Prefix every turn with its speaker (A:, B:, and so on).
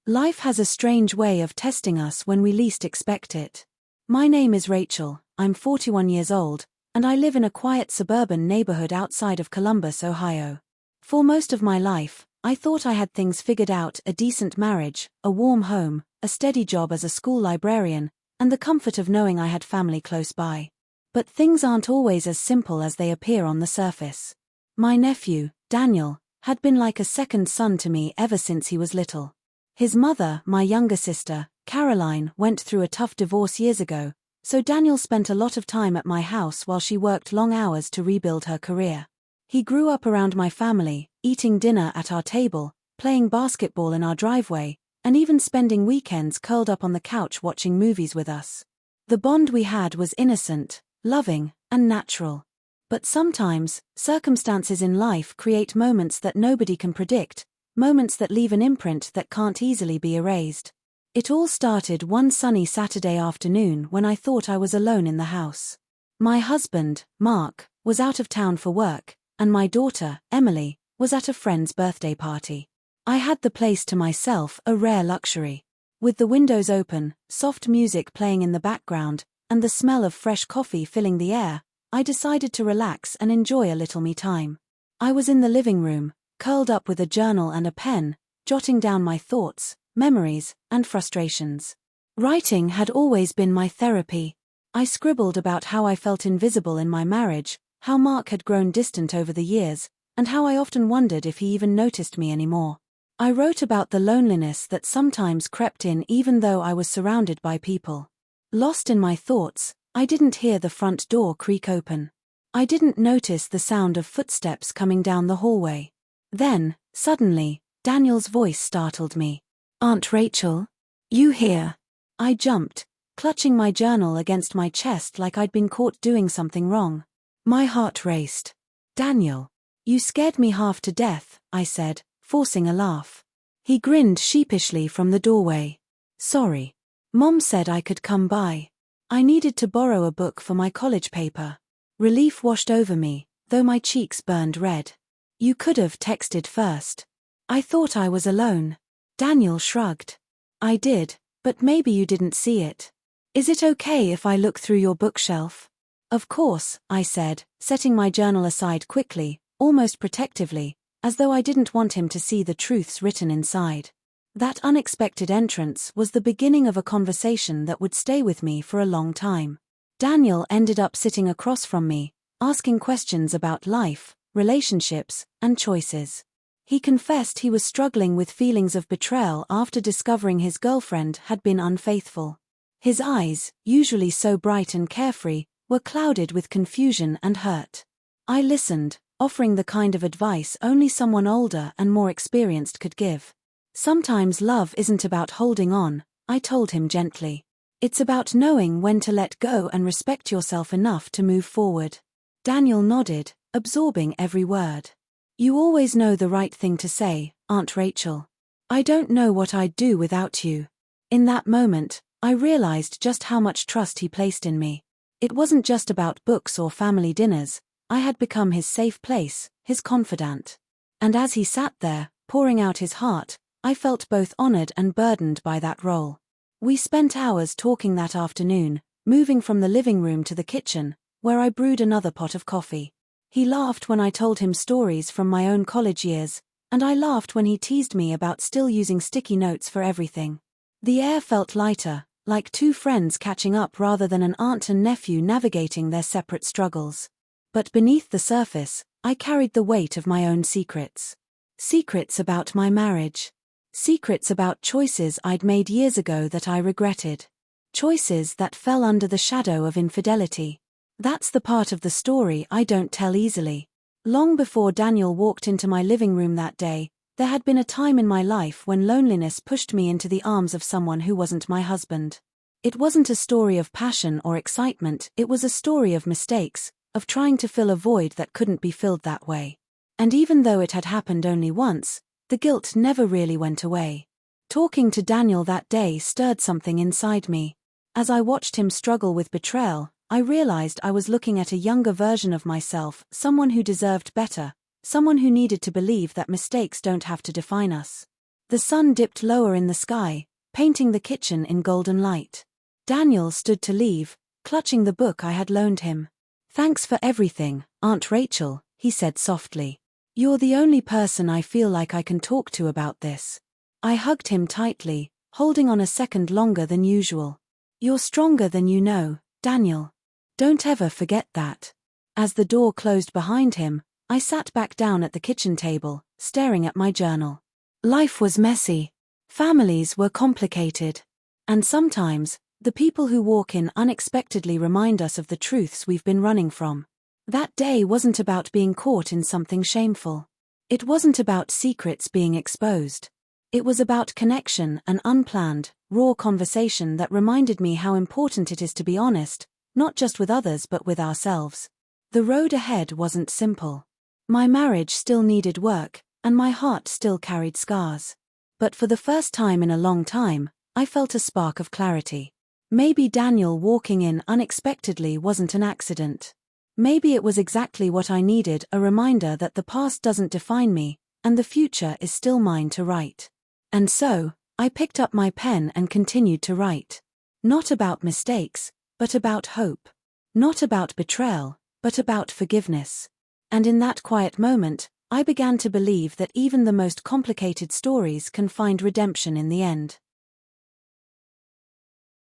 A: Life has a strange way of testing us when we least expect it. My name is Rachel, I'm 41 years old, and I live in a quiet suburban neighborhood outside of Columbus, Ohio. For most of my life, I thought I had things figured out: a decent marriage, a warm home, a steady job as a school librarian, and the comfort of knowing I had family close by. But things aren't always as simple as they appear on the surface. My nephew, Daniel, had been like a second son to me ever since he was little. His mother, my younger sister, Caroline, went through a tough divorce years ago, so Daniel spent a lot of time at my house while she worked long hours to rebuild her career. He grew up around my family, eating dinner at our table, playing basketball in our driveway, and even spending weekends curled up on the couch watching movies with us. The bond we had was innocent, loving, and natural. But sometimes, circumstances in life create moments that nobody can predict, moments that leave an imprint that can't easily be erased. It all started one sunny Saturday afternoon when I thought I was alone in the house. My husband, Mark, was out of town for work, and my daughter, Emily, was at a friend's birthday party. I had the place to myself, a rare luxury. With the windows open, soft music playing in the background, and the smell of fresh coffee filling the air, I decided to relax and enjoy a little me time. I was in the living room, curled up with a journal and a pen, jotting down my thoughts, memories, and frustrations. Writing had always been my therapy. I scribbled about how I felt invisible in my marriage, how Mark had grown distant over the years, and how I often wondered if he even noticed me anymore. I wrote about the loneliness that sometimes crept in even though I was surrounded by people. Lost in my thoughts, I didn't hear the front door creak open. I didn't notice the sound of footsteps coming down the hallway. Then, suddenly, Daniel's voice startled me. "Aunt Rachel? You here?" I jumped, clutching my journal against my chest like I'd been caught doing something wrong. My heart raced. "Daniel, you scared me half to death," I said, forcing a laugh. He grinned sheepishly from the doorway. "Sorry. Mom said I could come by. I needed to borrow a book for my college paper." Relief washed over me, though my cheeks burned red. "You could have texted first. I thought I was alone." Daniel shrugged. "I did, but maybe you didn't see it. Is it okay if I look through your bookshelf?" "Of course," I said, setting my journal aside quickly, almost protectively, as though I didn't want him to see the truths written inside. That unexpected entrance was the beginning of a conversation that would stay with me for a long time. Daniel ended up sitting across from me, asking questions about life, relationships, and choices. He confessed he was struggling with feelings of betrayal after discovering his girlfriend had been unfaithful. His eyes, usually so bright and carefree, were clouded with confusion and hurt. I listened, offering the kind of advice only someone older and more experienced could give. "Sometimes love isn't about holding on," I told him gently. "It's about knowing when to let go and respect yourself enough to move forward." Daniel nodded, absorbing every word. "You always know the right thing to say, Aunt Rachel. I don't know what I'd do without you." In that moment, I realized just how much trust he placed in me. It wasn't just about books or family dinners. I had become his safe place, his confidant. And as he sat there, pouring out his heart, I felt both honored and burdened by that role. We spent hours talking that afternoon, moving from the living room to the kitchen, where I brewed another pot of coffee. He laughed when I told him stories from my own college years, and I laughed when he teased me about still using sticky notes for everything. The air felt lighter, like two friends catching up rather than an aunt and nephew navigating their separate struggles. But beneath the surface, I carried the weight of my own secrets. Secrets about my marriage. Secrets about choices I'd made years ago that I regretted. Choices that fell under the shadow of infidelity. That's the part of the story I don't tell easily. Long before Daniel walked into my living room that day, there had been a time in my life when loneliness pushed me into the arms of someone who wasn't my husband. It wasn't a story of passion or excitement, it was a story of mistakes, of trying to fill a void that couldn't be filled that way. And even though it had happened only once, the guilt never really went away. Talking to Daniel that day stirred something inside me. As I watched him struggle with betrayal, I realized I was looking at a younger version of myself, someone who deserved better, someone who needed to believe that mistakes don't have to define us. The sun dipped lower in the sky, painting the kitchen in golden light. Daniel stood to leave, clutching the book I had loaned him. "Thanks for everything, Aunt Rachel," he said softly. "You're the only person I feel like I can talk to about this." I hugged him tightly, holding on a second longer than usual. "You're stronger than you know, Daniel. Don't ever forget that." As the door closed behind him, I sat back down at the kitchen table, staring at my journal. Life was messy. Families were complicated. And sometimes, the people who walk in unexpectedly remind us of the truths we've been running from. That day wasn't about being caught in something shameful. It wasn't about secrets being exposed. It was about connection, an unplanned, raw conversation that reminded me how important it is to be honest, not just with others but with ourselves. The road ahead wasn't simple. My marriage still needed work, and my heart still carried scars. But for the first time in a long time, I felt a spark of clarity. Maybe Daniel walking in unexpectedly wasn't an accident. Maybe it was exactly what I needed, a reminder that the past doesn't define me, and the future is still mine to write. And so, I picked up my pen and continued to write. Not about mistakes, but about hope. Not about betrayal, but about forgiveness. And in that quiet moment, I began to believe that even the most complicated stories can find redemption in the end.